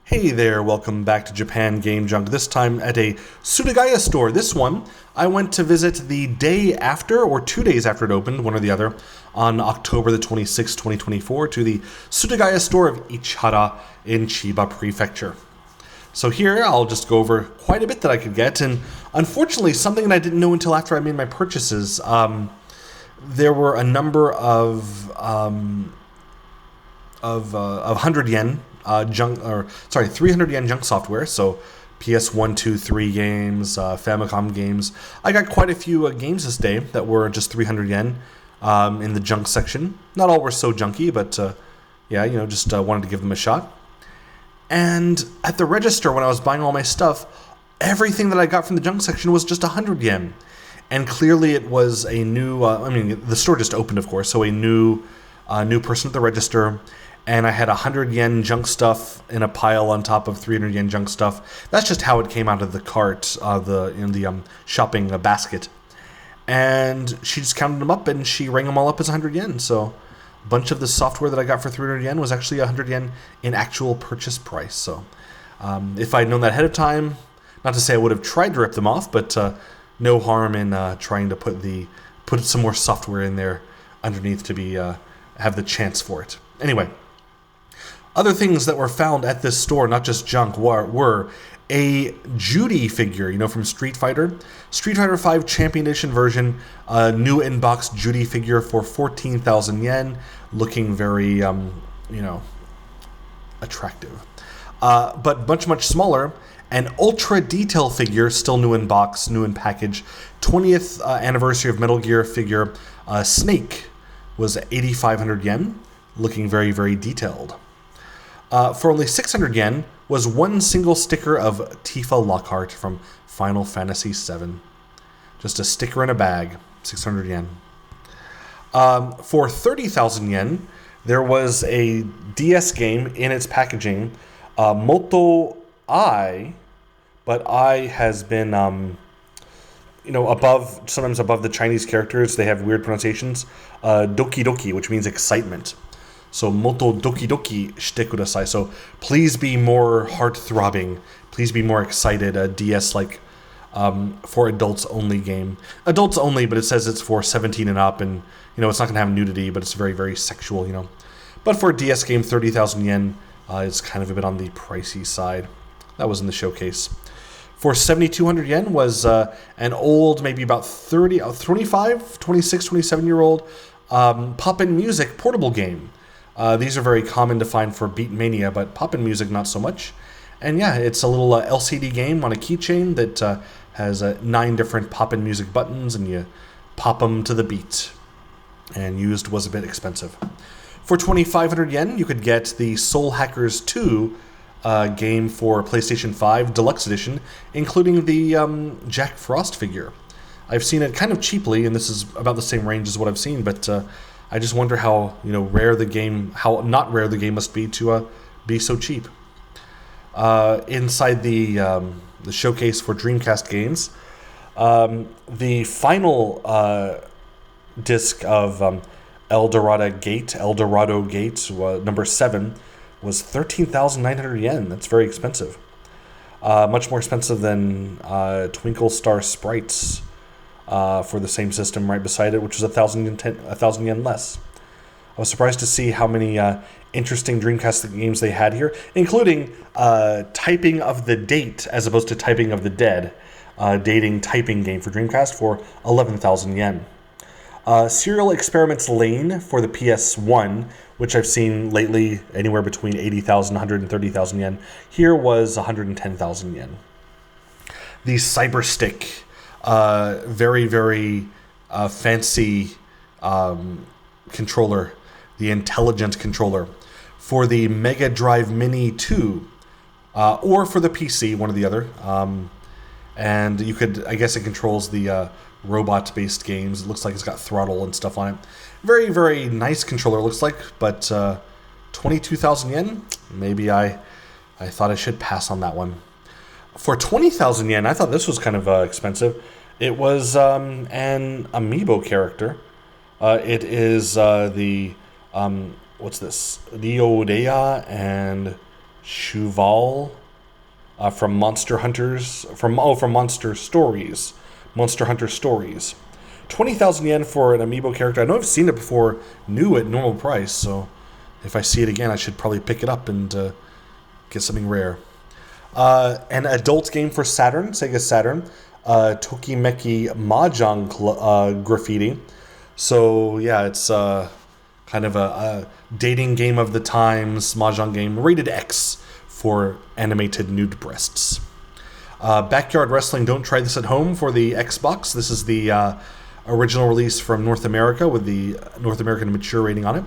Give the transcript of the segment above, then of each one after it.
Hey there, welcome back to Japan Game Junk, this time at a Surugaya store. This one, I went to visit the day after, or 2 days after it opened, one or the other, on October the 26th, 2024, to the Surugaya store of Ichihara in Chiba Prefecture. So here, I'll just go over quite a bit that I could get, and unfortunately, something that I didn't know until after I made my purchases, there were a number of 100 yen 300 yen junk software. So PS1, 2, 3 games, Famicom games. I got quite a few games this day that were just 300 yen in the junk section. Not all were so junky, but just wanted to give them a shot. And at the register, when I was buying all my stuff, everything that I got from the junk section was just 100 yen. And clearly it was a new, the store just opened, of course, so a new person at the register. And I had 100 yen junk stuff in a pile on top of 300 yen junk stuff. That's just how it came out of the cart, in the shopping basket. And she just counted them up, and she rang them all up as 100 yen. So a bunch of the software that I got for 300 yen was actually 100 yen in actual purchase price. So if I'd known that ahead of time, not to say I would have tried to rip them off, but no harm in trying to put some more software in there underneath to be have the chance for it. Anyway. Other things that were found at this store, not just junk, were a Judy figure, from Street Fighter. Street Fighter V Champion Edition version, new in-box Judy figure for 14,000 yen, looking very, attractive. But much smaller, an Ultra Detail figure, still new in box, new in package. 20th anniversary of Metal Gear figure, Snake, was 8,500 yen, looking very, very detailed. For only 600 yen was one single sticker of Tifa Lockhart from Final Fantasy VII. Just a sticker in a bag, 600 yen. For 30,000 yen, there was a DS game in its packaging, Moto I, but I has been, sometimes above the Chinese characters, they have weird pronunciations, Doki Doki, which means excitement. So, Moto Doki Doki shite kudasai. So, please be more heart-throbbing. Please be more excited. A DS-like for adults-only game. Adults only, but it says it's for 17 and up. And, it's not going to have nudity, but it's very, very sexual, But for a DS game, 30,000 yen is kind of a bit on the pricey side. That was in the showcase. For 7,200 yen was an old, maybe about 26, 27-year-old Pop-In Music portable game. These are very common to find for Beatmania, but Pop-In Music not so much. And yeah, it's a little LCD game on a keychain that has 9 different Pop-In Music buttons, and you pop them to the beat. And used was a bit expensive. For 2,500 yen, you could get the Soul Hackers 2 game for PlayStation 5 Deluxe Edition, including the Jack Frost figure. I've seen it kind of cheaply, and this is about the same range as what I've seen, but I just wonder how how not rare the game must be to be so cheap. Inside the showcase for Dreamcast games, the final disc of El Dorado Gate, number 7, was 13,900 yen. That's very expensive. Much more expensive than Twinkle Star Sprites. For the same system right beside it, which was 1,000 yen less. I was surprised to see how many interesting Dreamcast games they had here, including Typing of the Date as opposed to Typing of the Dead, dating typing game for Dreamcast for 11,000 yen. Serial Experiments Lane for the PS1, which I've seen lately anywhere between 80,000 and 130,000 yen. Here was 110,000 yen. The Cyber Stick. Very, very fancy controller, the Intelligent controller, for the Mega Drive Mini 2, or for the PC, one or the other. And you could, I guess it controls the robot-based games. It looks like it's got throttle and stuff on it. Very, very nice controller, looks like, but 22,000 yen? Maybe I thought I should pass on that one. For 20,000 yen, I thought this was kind of expensive. It was an amiibo character. It is the what's this? Ryodeya and Chuval from Monster Hunters from Monster Stories, Monster Hunter Stories. 20,000 yen for an amiibo character. I know I've seen it before, new at normal price, so if I see it again, I should probably pick it up and get something rare. An adult game for Saturn, Sega Saturn, Tokimeki Mahjong Graffiti. So yeah, it's kind of a dating game of the times, Mahjong game, rated X for animated nude breasts. Backyard Wrestling, Don't Try This at Home for the Xbox. This is the original release from North America with the North American mature rating on it.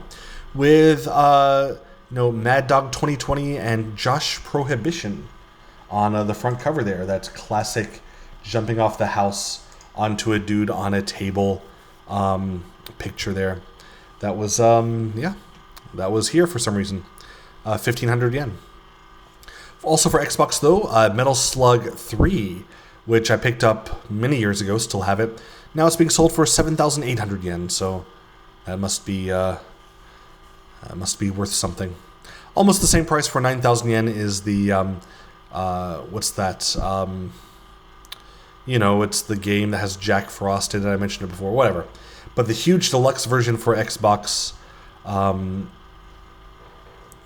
With Mad Dog 2020 and Josh Prohibition on the front cover there. That's classic jumping off the house onto a dude on a table picture there. That was, that was here for some reason. 1,500 yen. Also for Xbox though, Metal Slug 3, which I picked up many years ago, still have it. Now it's being sold for 7,800 yen, so that must be worth something. Almost the same price for 9,000 yen is the, what's that? It's the game that has Jack Frost in it. I mentioned it before, whatever. But the huge deluxe version for Xbox,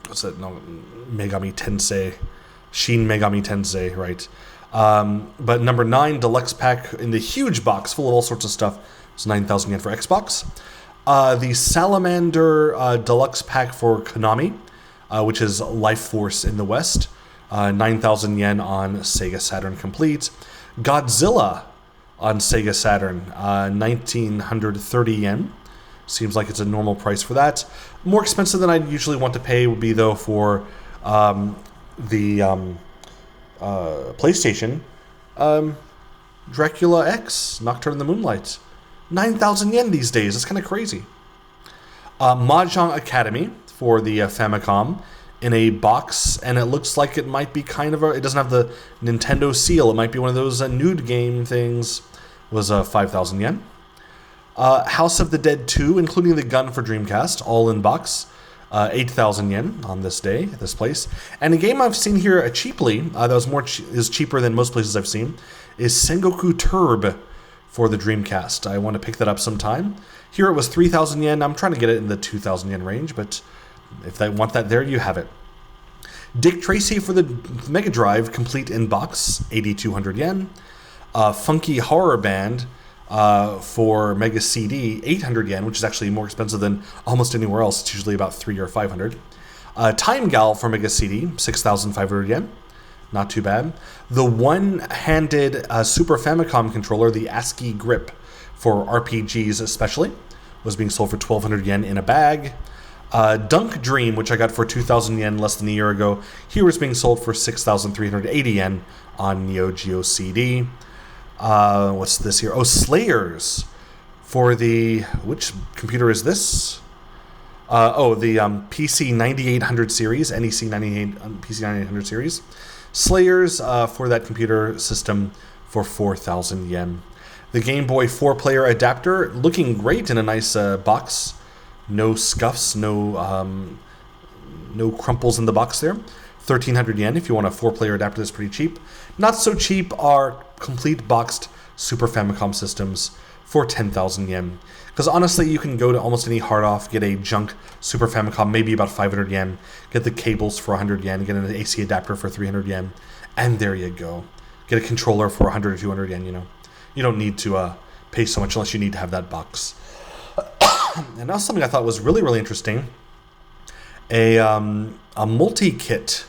what's that? No, Megami Tensei. Shin Megami Tensei, right. But number 9 deluxe pack in the huge box full of all sorts of stuff is 9,000 yen for Xbox. The Salamander deluxe pack for Konami, which is Life Force in the West, 9,000 yen on Sega Saturn complete. Godzilla on Sega Saturn, 1,930 yen. Seems like it's a normal price for that. More expensive than I'd usually want to pay would be though for the PlayStation, Dracula X, Nocturne in the Moonlight. 9,000 yen these days. That's kind of crazy. Mahjong Academy for the Famicom in a box, and it looks like it might be kind of it doesn't have the Nintendo seal. It might be one of those nude game things. Was 5,000 yen. House of the Dead 2, including the gun for Dreamcast, all in box. 8,000 yen on this day at this place. And a game I've seen here cheaply, that was is cheaper than most places I've seen, is Sengoku Turb for the Dreamcast. I want to pick that up sometime. Here it was 3,000 yen. I'm trying to get it in the 2,000 yen range, but if they want that there, you have it. Dick Tracy for the Mega Drive, complete in box, 8,200 yen. Funky Horror Band for Mega CD, 800 yen, which is actually more expensive than almost anywhere else. It's usually about 300 or 500. Time Gal for Mega CD, 6,500 yen. Not too bad. The one-handed Super Famicom controller, the ASCII grip for RPGs especially, was being sold for 1,200 yen in a bag. Dunk Dream, which I got for 2,000 yen less than a year ago, here is being sold for 6,380 yen on Neo Geo CD. What's this here? Oh, Slayers for the... Which computer is this? The PC 9800 series, NEC 98, PC 9800 series. Slayers for that computer system for 4,000 yen. The Game Boy 4-player adapter, looking great in a nice box. No scuffs, no crumples in the box there. 1,300 yen if you want a 4-player adapter that's pretty cheap. Not so cheap are complete boxed Super Famicom systems for 10,000 yen. Because honestly, you can go to almost any hard-off, get a junk Super Famicom, maybe about 500 yen, get the cables for 100 yen, get an AC adapter for 300 yen, and there you go. Get a controller for 100 or 200 yen, you know. You don't need to pay so much unless you need to have that box. And now something I thought was really, really interesting. A multi-kit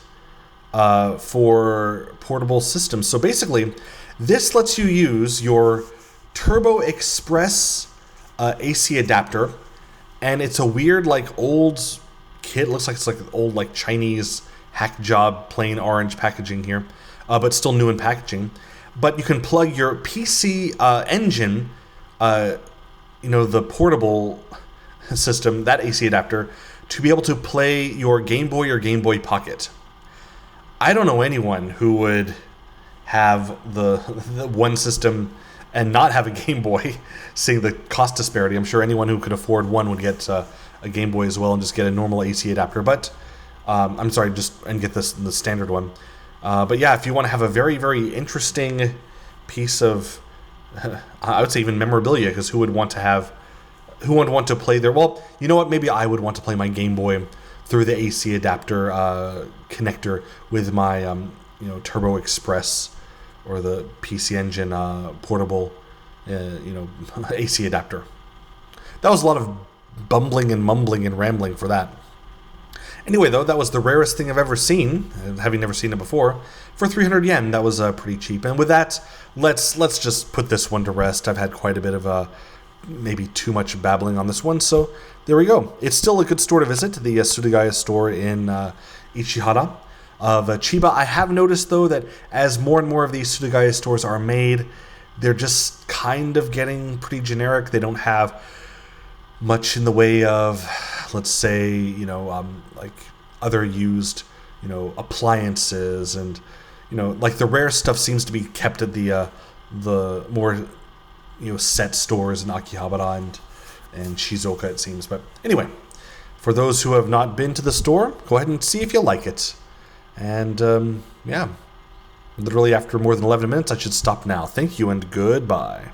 for portable systems. So basically, this lets you use your Turbo Express AC adapter, and it's a weird, like, old kit. Looks like it's like old, like, Chinese hack job, plain orange packaging here, but still new in packaging. But you can plug your PC engine, the portable system, that AC adapter, to be able to play your Game Boy or Game Boy Pocket. I don't know anyone who would have the one system and not have a Game Boy, seeing the cost disparity. I'm sure anyone who could afford one would get a Game Boy as well and just get a normal AC adapter. But I'm sorry, and get this the standard one. But yeah, if you want to have a very, very interesting piece of, I would say even memorabilia, because who would want to play there? Well, you know what? Maybe I would want to play my Game Boy through the AC adapter connector with my Turbo Express or the PC Engine portable AC adapter. That was a lot of bumbling and mumbling and rambling for that. Anyway, though, that was the rarest thing I've ever seen, having never seen it before. For 300 yen, that was pretty cheap. And with that, let's just put this one to rest. I've had quite a bit of maybe too much babbling on this one, so there we go. It's still a good store to visit, the Surugaya store in Ichihara of Chiba. I have noticed, though, that as more and more of these Surugaya stores are made, they're just kind of getting pretty generic. They don't have much in the way of, let's say, like other used, appliances, and like the rare stuff seems to be kept at the more set stores in Akihabara and Shizuoka, it seems. But anyway, for those who have not been to the store, go ahead and see if you like it. And yeah, literally after more than 11 minutes, I should stop now. Thank you and goodbye.